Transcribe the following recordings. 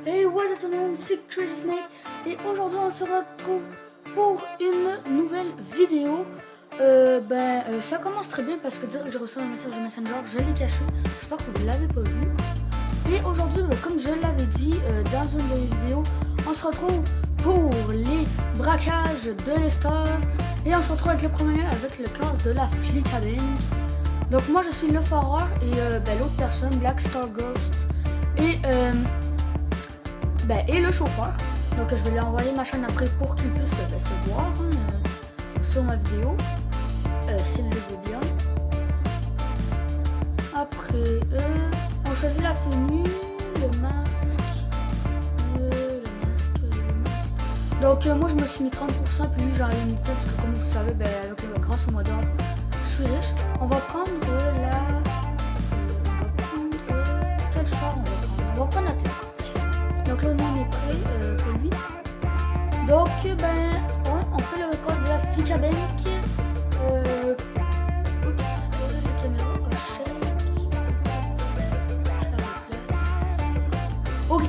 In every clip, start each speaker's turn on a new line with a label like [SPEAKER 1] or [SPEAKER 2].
[SPEAKER 1] Hey, what's up tout le monde, c'est Crazy Snake et aujourd'hui on se retrouve pour une nouvelle vidéo. Ça commence très bien parce que dire que j'ai reçu un message de Messenger, je l'ai caché, j'espère que vous ne l'avez pas vu. Et aujourd'hui, comme je l'avais dit dans une des vidéos, on se retrouve pour les braquages de Lester. Et on se retrouve avec le premier, avec le cas de la Flickabank. Donc moi je suis le foreur et l'autre personne, Black Star Ghost, et le chauffeur. Donc je vais lui envoyer ma chaîne après pour qu'il puisse se voir sur ma vidéo, s'il le veut bien. Après, on choisit la tenue, le masque. Donc moi je me suis mis 30%, puis lui j'en ai mis peut-être parce que comme vous le savez, grâce au mot d'or, je suis riche. On va prendre quel char on va prendre la tête. Donc là, nous on est prêt pour lui. Donc, on fait le record de la Flickabank. La caméra a shake. Ok.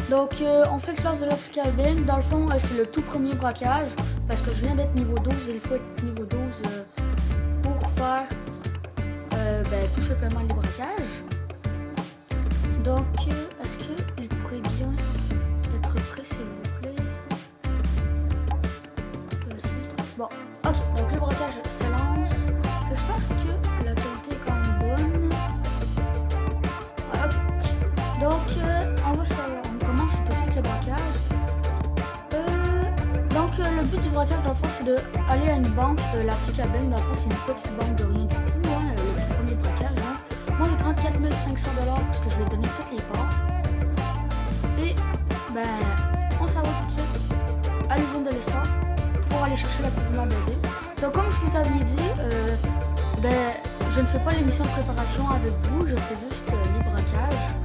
[SPEAKER 1] Donc, on fait le classe de la Flickabank. Dans le fond, c'est le tout premier braquage. Parce que je viens d'être niveau 12 et il faut être niveau 12 pour faire tout simplement les braquages. Donc, est-ce qu'il pourrait bien être prêt, s'il vous plaît? Bon, ok, donc le braquage se lance. J'espère que la qualité est quand même bonne. Ouais, ok. Donc, on commence tout de suite le braquage. Donc, le but du braquage, dans le fond, c'est d'aller à une banque, la Flickabank. Dans le fond, c'est une petite banque de rien du tout, le tout premier braquage. Moi j'ai 34 500 $ parce que je vais donner toutes les parts. Et on s'en va tout de suite à l'usine de Lester pour aller chercher la coupe BD. Donc comme je vous avais dit, je ne fais pas les missions de préparation avec vous, je fais juste les braquages.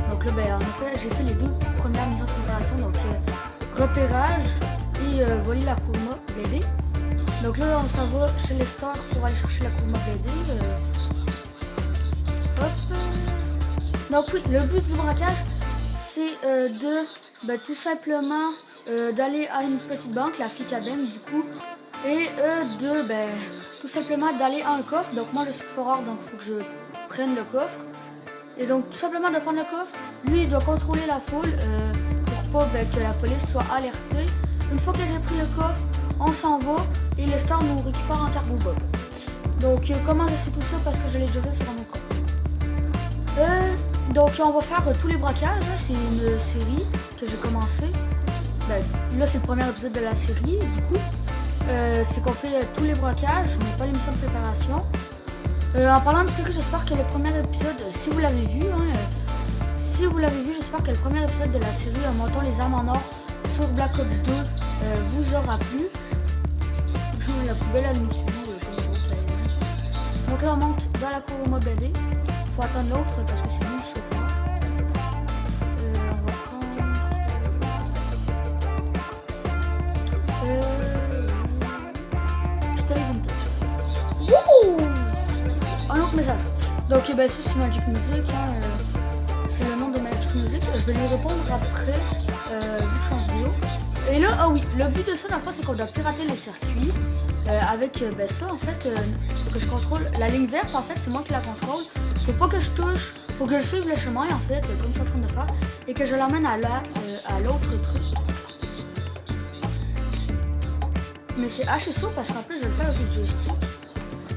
[SPEAKER 1] Donc là en effet j'ai fait les deux premières missions de préparation, donc repérage et voler la coupe BD. Donc là on s'en va chez Lester pour aller chercher la coupe BD. Donc oui, le but du braquage, c'est tout simplement d'aller à une petite banque, la Flickabank du coup, et tout simplement d'aller à un coffre. Donc moi je suis foreur, donc il faut que je prenne le coffre. Et donc tout simplement de prendre le coffre, lui il doit contrôler la foule pour pas que la police soit alertée. Une fois que j'ai pris le coffre, on s'en va et Lester nous récupère en cargo bob. Donc comment je sais tout ça? Parce que je l'ai déjà fait sur mon compte. Donc on va faire tous les braquages, c'est une série que j'ai commencé. Là c'est le premier épisode de la série du coup. C'est qu'on fait tous les braquages, mais pas les missions de préparation. En parlant de série, j'espère que le premier épisode, si vous l'avez vu, j'espère que le premier épisode de la série Montons les armes en or sur Black Ops 2 vous aura plu. La poubelle elle nous suit comme ça. Donc là on monte dans la cour au mob BD. Faut attendre l'autre parce que c'est lui le chauffeur. On va prendre pistolet vintage. Wouhou! Un autre message. Donc ça c'est Magic Music, c'est le nom de Magic Music. Je vais lui répondre après vu que je change de vidéo. Et là, le but de ça dans le fond c'est qu'on doit pirater les circuits. Avec ça en fait, faut que je contrôle la ligne verte, en fait c'est moi qui la contrôle. Faut pas que je touche, faut que je suive le chemin en fait, comme je suis en train de faire, et que je l'emmène à l'autre truc. Mais c'est HSO parce qu'en plus je vais le faire avec le joystick.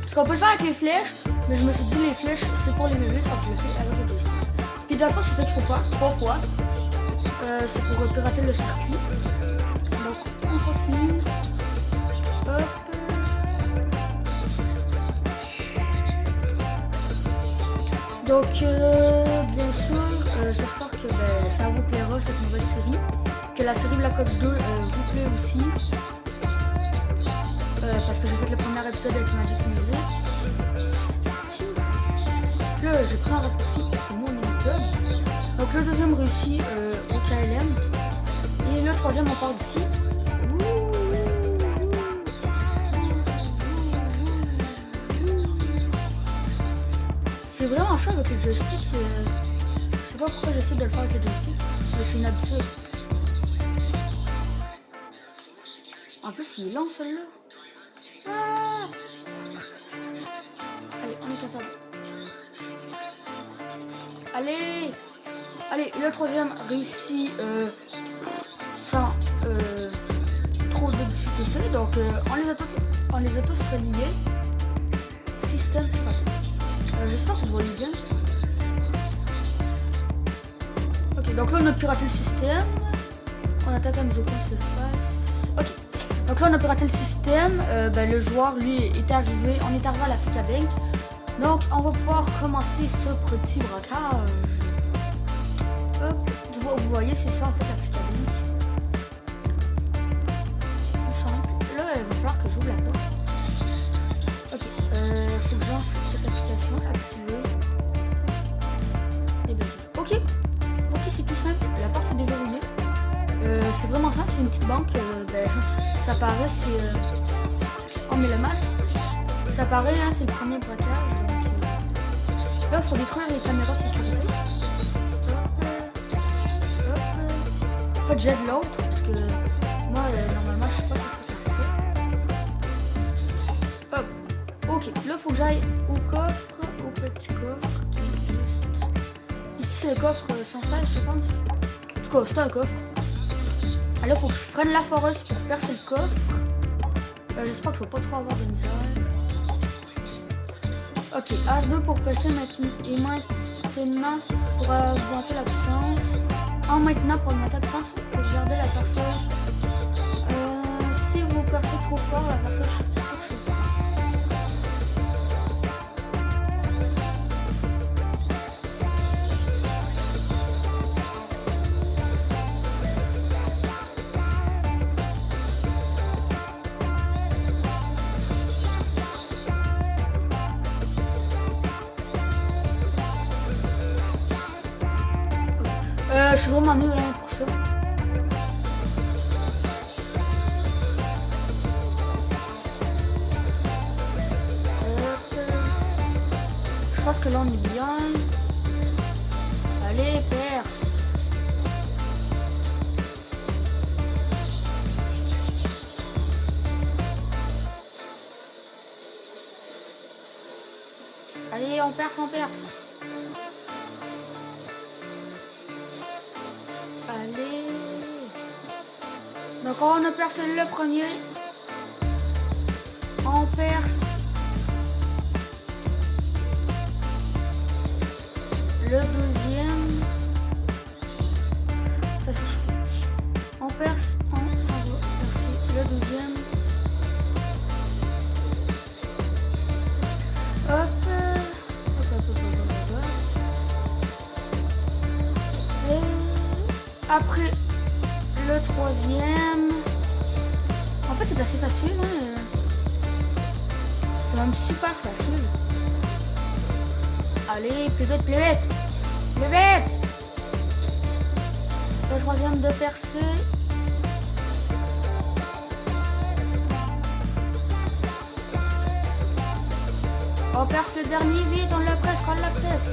[SPEAKER 1] Parce qu'on peut le faire avec les flèches, mais je me suis dit les flèches c'est pour les bébés, faut que je le fais avec le joystick. Puis de la fois c'est ça qu'il faut faire, 3 fois. C'est pour pirater le circuit. Donc on continue. Hop. Donc bien sûr, j'espère que ça vous plaira cette nouvelle série, que la série Black Ops 2 vous plaît aussi, parce que j'ai fait le premier épisode avec Magic Music. Là j'ai pris un raccourci parce que nous on est méthode. Donc le deuxième réussit au KLM et le troisième on part d'ici. C'est vraiment chaud avec le joystick. Je sais pas pourquoi j'essaie de le faire avec le joystick. Mais c'est inhabituel. En plus, il est lent celui-là. Ah, allez, on est capable. Allez. Allez, le troisième réussit sans trop de difficultés. Donc, on les a tous reliés. Système piraté. J'espère que vous voyez bien. Ok, donc là on a piraté le système. On attaque à nos opposants surface. Ok, donc là on a piraté le système. Le joueur lui est arrivé. On est arrivé à l'Africa Bank. Donc on va pouvoir commencer ce petit braquage. Hop, vous voyez, c'est ça en fait l'Africa Bank. Tout simple. Là il va falloir que j'ouvre la porte. Ok, faut que j'lance cette application activée. Et bien, ok, c'est tout simple. La porte est déverrouillée. C'est vraiment simple, c'est une petite banque. Ça paraît, c'est. On met le masque. Ça paraît, hein, c'est le premier braquage. Donc, là, il faut détruire les caméras de sécurité. Hop. En fait, j'aide l'autre parce que moi, normalement, je suis pas censé faire ça. Hop. Ok, là, il faut que j'aille au coffre, au petit coffre qui est juste. Ici, c'est le coffre sans sel, je pense. En tout cas, c'est un coffre. Là, il faut que je prenne la foreuse pour percer le coffre. J'espère que je ne vais pas trop avoir de misère. Ok, R2 pour passer maintenant. Et maintenant, pour augmenter la puissance. Maintenant, pour augmenter la puissance, pour garder la perceuse. Si vous percez trop fort, la perceuse surchauffe. Je suis vraiment nul hein, pour ça. Je pense que là on est bien. Allez, perce. Allez, on perce, on perce. Allez. Donc on a percé le premier. On perce le deuxième. Ça s'échauffe. On perce, on s'en va percer le deuxième. Hop. Après le troisième, en fait c'est assez facile, hein. C'est même super facile. Allez, plus vite, plus vite, plus vite. Le troisième de percer. On perce le dernier, vite, on l'a presque, on l'a presque.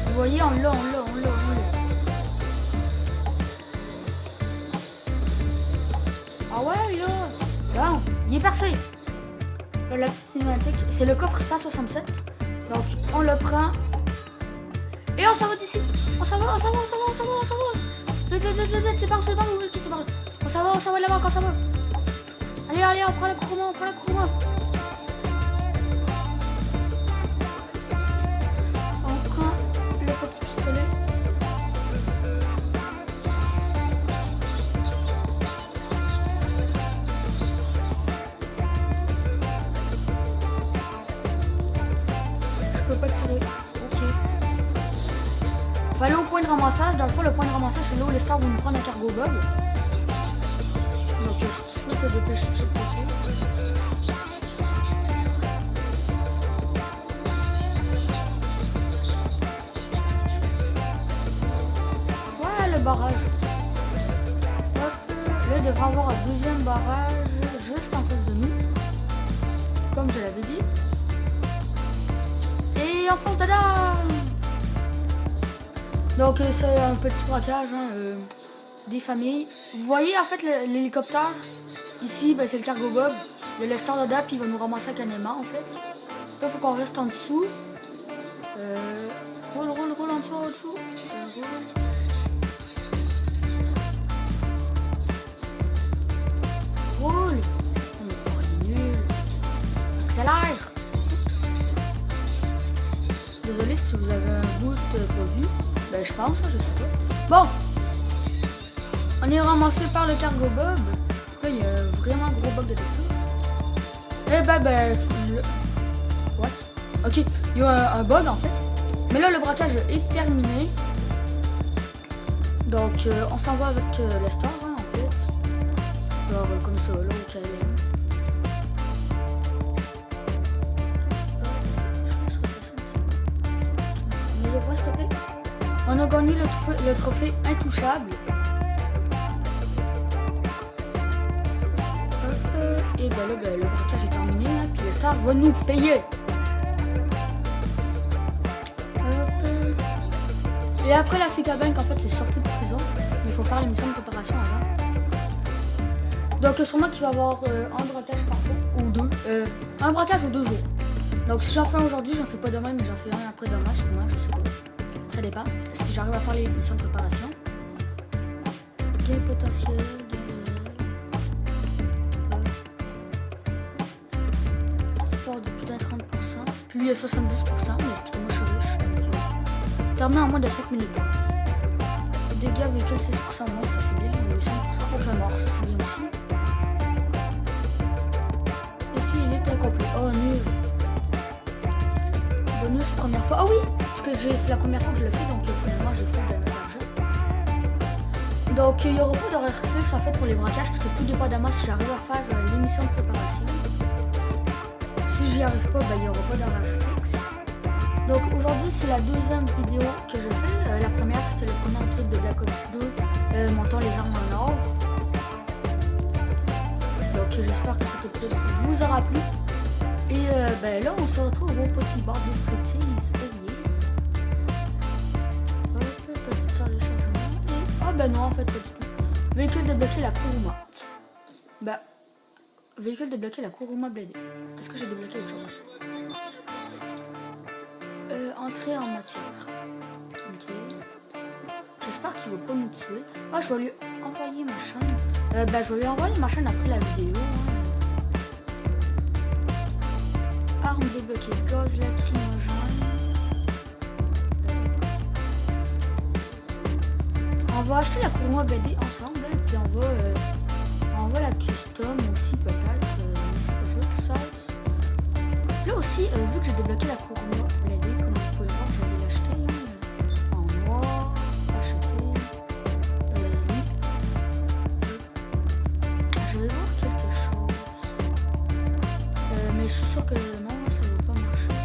[SPEAKER 1] Vous voyez, on l'a. Ah ouais, là. Bon, il est percé. Là, la petite cinématique, c'est le coffre 167. Donc, on le prend. Et on s'en va d'ici. On s'en va. Vite, c'est par ce banc, oui, c'est par là. On s'en va là-bas, on s'en va. Allez, on prend la courroie, Petit pistolet. Je peux pas tirer. Ok. Faut aller au point de ramassage. Dans le fond, le point de ramassage, c'est là où les stars vont nous prendre un cargo bob. Donc, si tu veux te dépêcher, s'il te plaît. Barrage. Hop. Là, il devrait avoir un deuxième barrage juste en face de nous. comme je l'avais dit. Et on fonce dedans. Donc c'est un petit braquage hein, des familles. Vous voyez en fait l'hélicoptère. Ici ben, c'est le cargo Bob. Il y a Lester dedans puis il va nous ramasser avec un aimant en fait. Là il faut qu'on reste en dessous. Roule en dessous, roule. Roule. On est pas nul. Accélère. Oups. Désolé si vous avez un bout pas vu. Ben je pense, je sais pas. Bon. On est ramassé par le cargo Bob. Là il y a vraiment un gros bug de texture. Et what? Ok, il y a un bug en fait. Mais là le braquage est terminé. Donc on s'en va avec Lester hein, en fait. Genre comme ça là au KLM. S'il te plaît. On a gagné le trophée intouchable. Et ben là le braquage est terminé hein, puis Lester va nous payer. Et après la flic à banque en fait c'est sorti de prison. Mais il faut faire les missions de préparation avant. Donc sûrement qu'il va y avoir un braquage par jour ou deux. Un braquage ou 2 jours. Donc si j'en fais un aujourd'hui, j'en fais pas demain, mais j'en fais un après demain sûrement, je sais pas. Ça dépend. Si j'arrive à faire les missions de préparation. Gain potentiel, gain réel. Port du putain 30%. Puis il y a 70%, mais parce que moi je suis riche. Terminé en moins de 5 minutes. Dégâts véhicule 6% moins, ça c'est bien. Il y a eu 5%. Aucun mort, ça c'est bien aussi. Défi il est incomplet. Oh nul. Bonus première fois. Ah oui, parce que c'est la première fois que je le fais, donc finalement j'ai fait de l'argent. Donc il n'y aura pas d'horaire fixe en fait pour les braquages, parce que tout dépendamment si j'arrive à faire l'émission de préparation. Si j'y arrive pas, ben il n'y aura pas d'horaire fixe. Donc aujourd'hui c'est la deuxième vidéo que je fais. La première c'était le premier épisode de Black Ops 2 montant les armes en or. Donc j'espère que cet épisode vous aura plu. Et ben là on se retrouve au petit bar de striptease. Hop, petite salle de chargement. Et oh ben non en fait pas du tout. Véhicule débloqué la Kuruma. Bah véhicule débloqué la Kuruma BD. Est-ce que j'ai débloqué autre chose? Entrée en matière. Ok. J'espère qu'il va pas nous tuer. Ah, je vais lui envoyer ma chaîne. Ben, je vais lui envoyer ma chaîne après la vidéo. Hein. Arme débloquée. Gaz lacrymogène. On va acheter la Kuruma BD ensemble. Hein, puis on va la custom aussi peut-être. Mais c'est pas ça. Là aussi, vu que j'ai débloqué la Kuruma BD, comme vous pouvez le voir, je vais l'acheter hein, en noir, acheter. Oui. Je vais voir quelque chose. Mais je suis sûre que non, ça ne va pas marcher.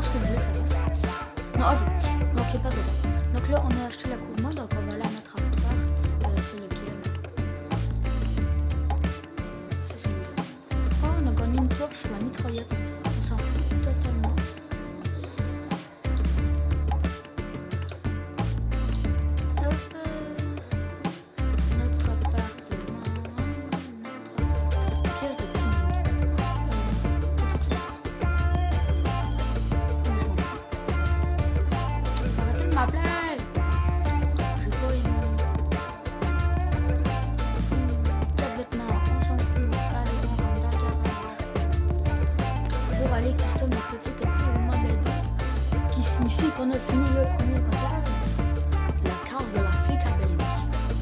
[SPEAKER 1] Ce que je voulais que ça fasse. Non, ok. Donc, il n'y a pas de. Donc là, on a acheté la Kuruma, donc on va la mettre à part. C'est lequel? C'est celui-là. Oh, on a gagné une torche, la mitraillette. On s'en fout totalement. Hop. Notre appartement. Notre pièce de tuning. Ma plaie. J'ai pas aimé. 4 vêtements, on s'en fout. Allez, on rentre dans le garage. Pour aller custom notre petite Kuruma BD, qui signifie qu'on a fini le premier braquage. La case de la flic à Belgique.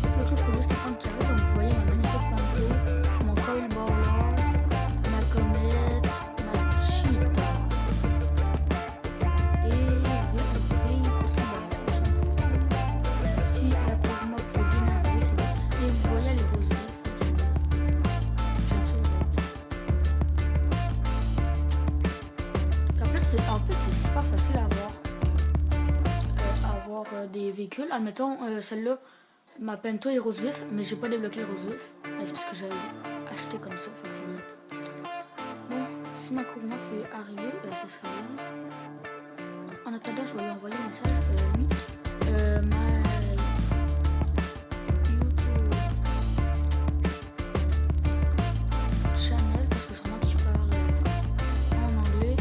[SPEAKER 1] Donc là, il faut juste prendre carré. Donc vous voyez ma magnifique manteau, mon coil baller, ma comète, ma cheetah. Et avoir des véhicules. Admettons, celle-là, ma Pinto est rose vif, mais j'ai pas débloqué le rose vif. C'est parce que j'avais acheté comme ça, fait que c'est bien. Bon, si ma Kuruma pouvait arriver, ça serait bien. En attendant, je vais lui envoyer un message, lui. Ma YouTube channel, parce que c'est moi qui parle en anglais.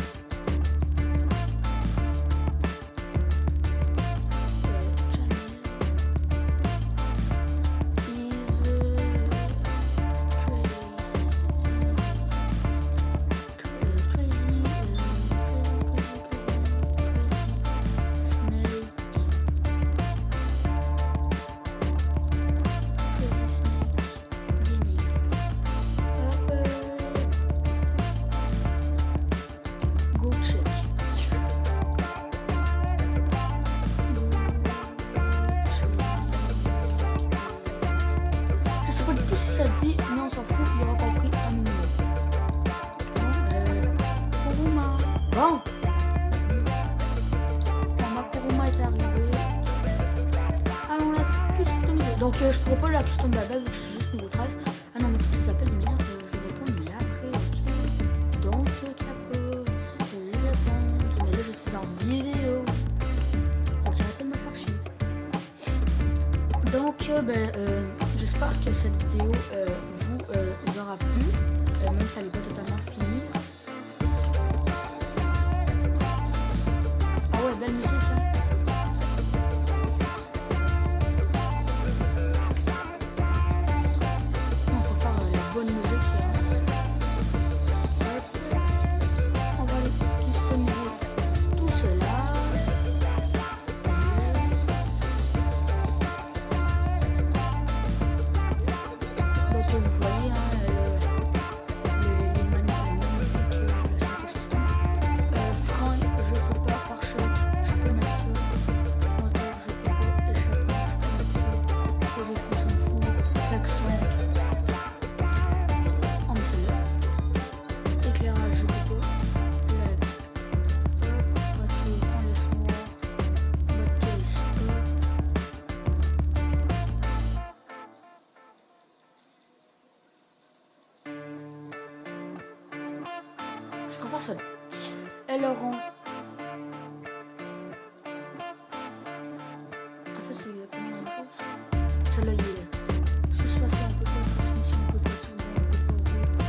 [SPEAKER 1] Pas du tout si ça te dit, mais on s'en fout, il aura compris un minute. Kuruma. Bon. Ma Kuruma est arrivée. Allons la customiser. Donc je pourrais pas la custom blabla vu que je suis juste niveau 13. Ah non, mais tous ces appels m'énervent, je vais répondre, mais après, ok. Donc capote, je vais répondre. Mais là je suis en vidéo. Donc arrêtez de me faire chier. Donc j'espère que cette vidéo vous aura plu, même si elle n'est pas totalement finie. Ah ouais, belle musique hein. On peut faire la bonne musique hein. On va aller customiser tout cela. Vous voyez hein, les magnifiques système. Frein, je peux pas, pare-choc, je peux mettre ça. Moteur, je peux pas, échappement, je peux mettre ça. Explosif, on s'en fout. Klaxon. On met celle-là. Éclairage, je peux pas. LED. Hop, voiture, on laisse noir. Boîte case, hop. Je préfère celle-là. Aileron. En fait, c'est exactement la même chose. Celle-là, il est. Suspension, on peut pas. Transmission, on peut pas. Turbo, on peut pas.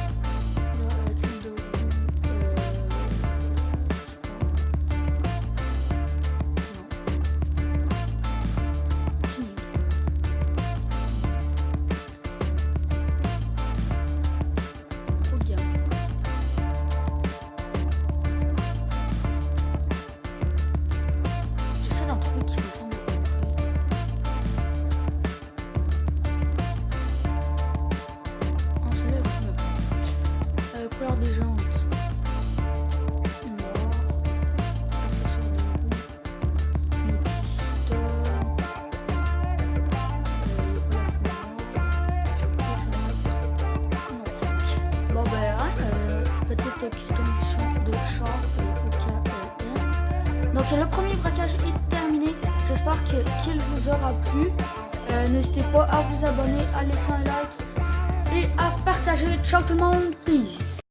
[SPEAKER 1] Là, type de roue. Sport. Non. Tuning. Haut de gamme. Qui ressemble à peu près. En celui-là, il ressemble pas. Couleur des jantes. Noir. Accessoires de roue. Une piste. Bon petite customisation de char au KLM. Donc le premier braquage est terminé. J'espère qu'il vous aura plu. N'hésitez pas à vous abonner, à laisser un like et à partager. Ciao tout le monde, peace.